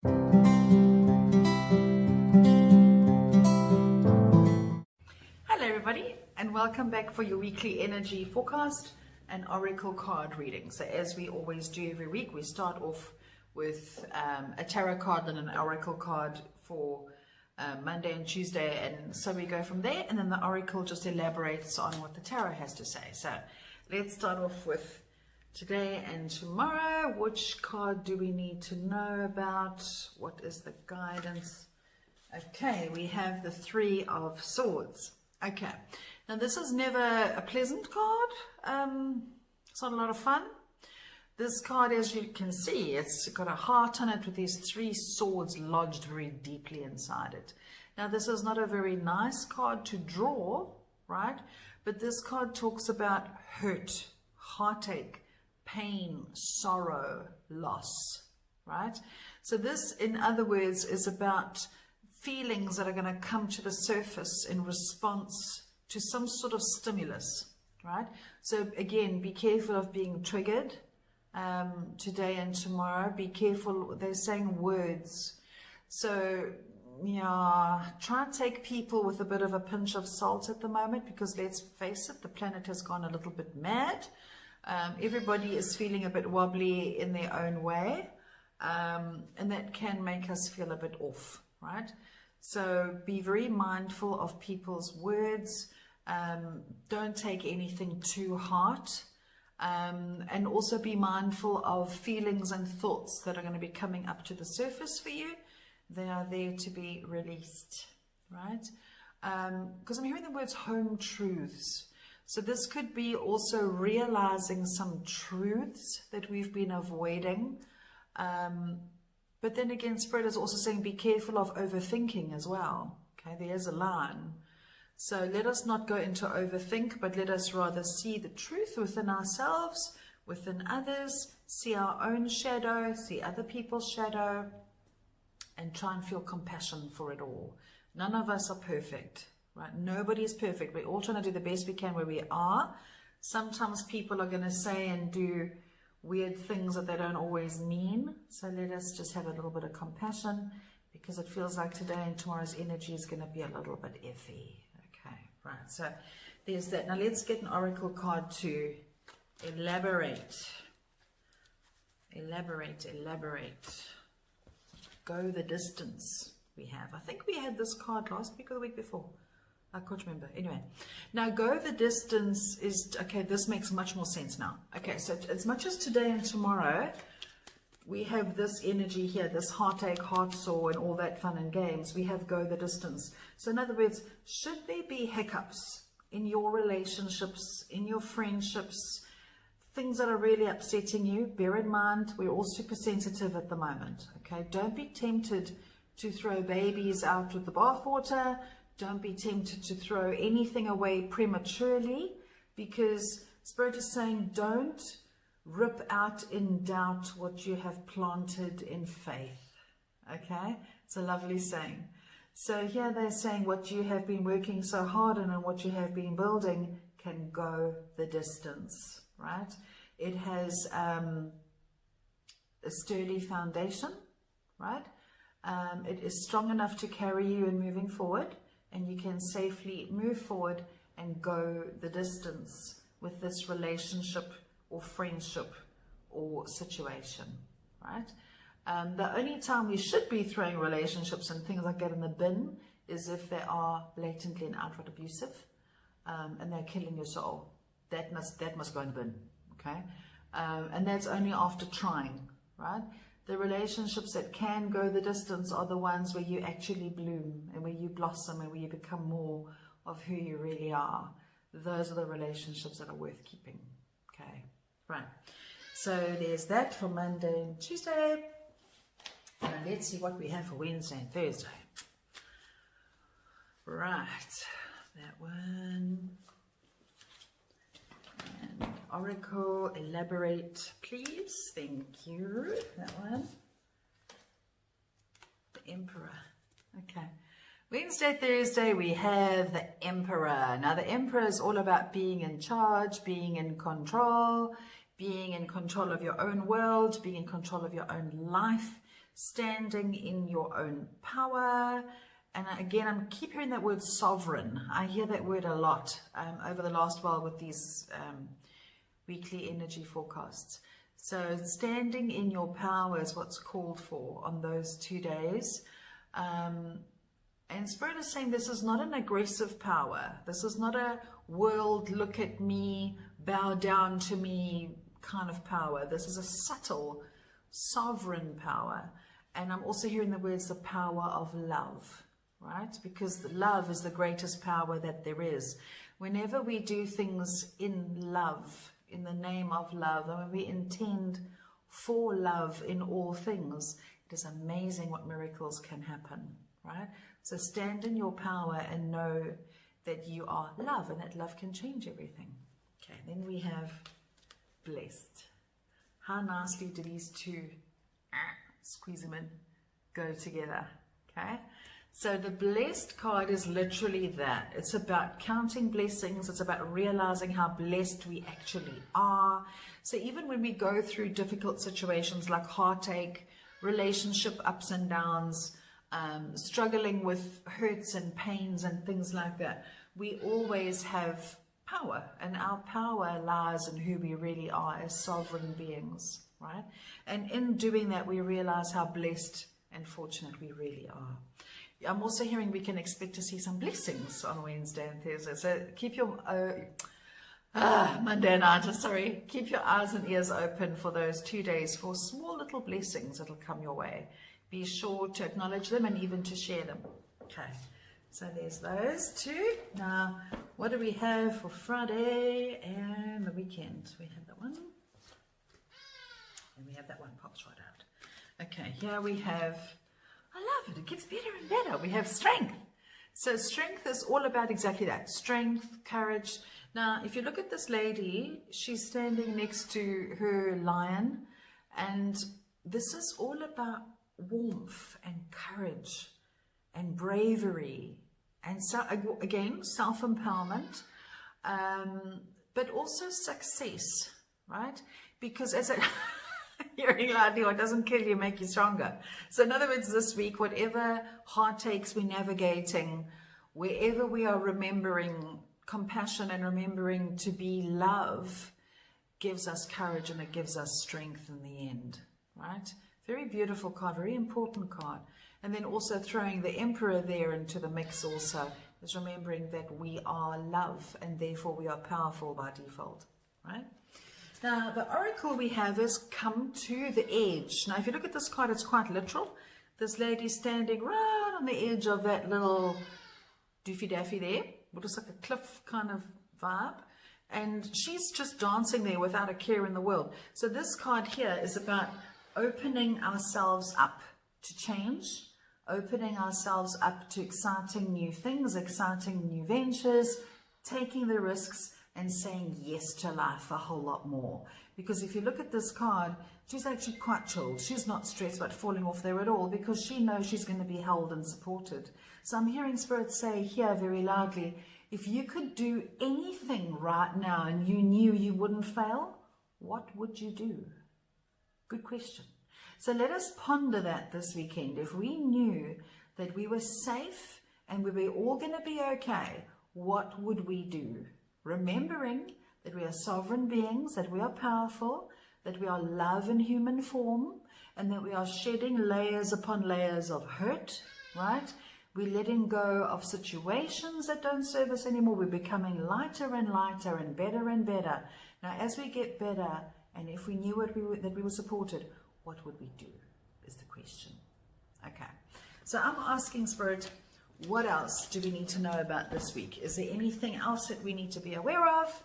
Hello everybody, and welcome back for your weekly energy forecast and oracle card reading. So as we always do every week, we start off with a tarot card and an oracle card for Monday and Tuesday, and so we go from there, and then the oracle just elaborates on what the tarot has to say. So let's start off with today and tomorrow. Which card do we need to know about? What is the guidance? Okay, we have the Three of Swords. Okay, now this is never a pleasant card. It's not a lot of fun. This card, as you can see, it's got a heart on it with these three swords lodged very deeply inside it. Now this is not a very nice card to draw, right? But this card talks about hurt, heartache, pain, sorrow, loss, right? So this, in other words, is about feelings that are going to come to the surface in response to some sort of stimulus, right? So again, be careful of being triggered today and tomorrow. Be careful, they're saying words. So, yeah, try and take people with a bit of a pinch of salt at the moment, because let's face it, the planet has gone a little bit mad. Everybody is feeling a bit wobbly in their own way, and that can make us feel a bit off, right? So be very mindful of people's words. Don't take anything to heart. And also be mindful of feelings and thoughts that are going to be coming up to the surface for you. They are there to be released, right? Because I'm hearing the words home truths. So this could be also realizing some truths that we've been avoiding. But then again, Spirit is also saying be careful of overthinking as well. Okay, there's a line. So let us not go into overthink, but let us rather see the truth within ourselves, within others, see our own shadow, see other people's shadow, and try and feel compassion for it all. None of us are perfect, right? Nobody is perfect. We're all trying to do the best we can where we are. Sometimes people are going to say and do weird things that they don't always mean. So let us just have a little bit of compassion, because it feels like today and tomorrow's energy is going to be a little bit iffy. Right, so there's that. Now let's get an oracle card to elaborate. Go the distance we have. I think we had this card last week or the week before. I can't remember. Anyway, now go the distance is, okay, this makes much more sense now. Okay, so as much as today and tomorrow, we have this energy here, this heartache, heart sore, and all that fun and games. We have go the distance. So in other words, should there be hiccups in your relationships, in your friendships, things that are really upsetting you, bear in mind, we're all super sensitive at the moment. Okay, don't be tempted to throw babies out with the bathwater. Don't be tempted to throw anything away prematurely, because Spirit is saying don't rip out in doubt what you have planted in faith. Okay, it's a lovely saying. So here they're saying what you have been working so hard on and what you have been building can go the distance, right? It has a sturdy foundation, right? It is strong enough to carry you in moving forward, and you can safely move forward and go the distance with this relationship or friendship or situation, right? The only time we should be throwing relationships and things like that in the bin is if they are blatantly and outright abusive, and they're killing your soul. That must go in the bin, okay? And that's only after trying, right? The relationships that can go the distance are the ones where you actually bloom and where you blossom and where you become more of who you really are. Those are the relationships that are worth keeping, okay? Right, so there's that for Monday and Tuesday. Now let's see what we have for Wednesday and Thursday. Right, that one. And Oracle, elaborate, please. Thank you. That one. The Emperor. Okay. Wednesday, Thursday, we have the Emperor. Now, the Emperor is all about being in charge, being in control of your own world, being in control of your own life. standing in your own power. And again, I keep hearing that word sovereign. I hear that word a lot over the last while with these weekly energy forecasts. So standing in your power is what's called for on those 2 days. And Spirit is saying this is not an aggressive power. This is not a world, look at me, bow down to me kind of power. This is a subtle, sovereign power. And I'm also hearing the words the power of love, right? Because love is the greatest power that there is. Whenever we do things in love, in the name of love, and when we intend for love in all things, it is amazing what miracles can happen, right? So stand in your power and know that you are love and that love can change everything. Okay, then we have blessed. How nicely do these two, squeeze them in, go together, okay? So the blessed card is literally that. It's about counting blessings. It's about realizing how blessed we actually are. So even when we go through difficult situations like heartache, relationship ups and downs, struggling with hurts and pains and things like that, we always have power, and our power lies in who we really are as sovereign beings, right? And in doing that, we realize how blessed and fortunate we really are. I'm also hearing we can expect to see some blessings on Wednesday and Thursday. So keep your Monday night, sorry. Keep your eyes and ears open for those 2 days for small little blessings that'll come your way. Be sure to acknowledge them and even to share them. Okay, so there's those two. Now, what do we have for Friday and the weekend? We have that one. And we have that one pops right out. Okay, here we have, I love it. It gets better and better. We have strength. So strength is all about exactly that. Strength, courage. Now, if you look at this lady, she's standing next to her lion. And this is all about warmth and courage and bravery. And so, again, self-empowerment. But also success, right? Because as a... Hearing loudly, what doesn't kill you make you stronger. So in other words, this week, whatever heartaches we're navigating, wherever we are remembering compassion and remembering to be love, gives us courage and it gives us strength in the end, right? Very beautiful card, very important card. And then also throwing the Emperor there into the mix also is remembering that we are love and therefore we are powerful by default, right? Now, the oracle we have is come to the edge. Now, if you look at this card, it's quite literal. This lady standing right on the edge of that little doofy daffy there, which is like a cliff kind of vibe. And she's just dancing there without a care in the world. So this card here is about opening ourselves up to change, opening ourselves up to exciting new things, exciting new ventures, taking the risks, and saying yes to life a whole lot more. Because if you look at this card, she's actually quite chilled. She's not stressed about falling off there at all because she knows she's going to be held and supported. So I'm hearing Spirit say here very loudly, if you could do anything right now and you knew you wouldn't fail, what would you do? Good question. So let us ponder that this weekend. If we knew that we were safe and we were all going to be okay, what would we do? Remembering that we are sovereign beings, that we are powerful, that we are love in human form, and that we are shedding layers upon layers of hurt, right? We're letting go of situations that don't serve us anymore. We're becoming lighter and lighter and better and better. Now, as we get better, and if we knew that we were supported, what would we do is the question. Okay, so I'm asking Spirit, what else do we need to know about this week? Is there anything else that we need to be aware of?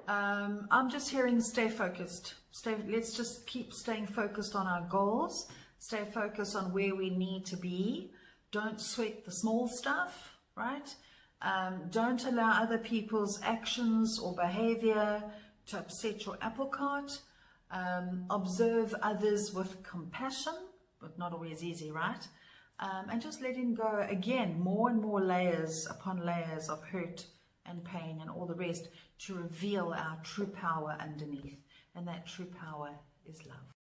I'm just hearing stay focused. Let's just keep staying focused on our goals. Stay focused on where we need to be. Don't sweat the small stuff, right? Don't allow other people's actions or behavior to upset your apple cart. Observe others with compassion, but not always easy, right? And just letting go, again, more and more layers upon layers of hurt and pain and all the rest to reveal our true power underneath. And that true power is love.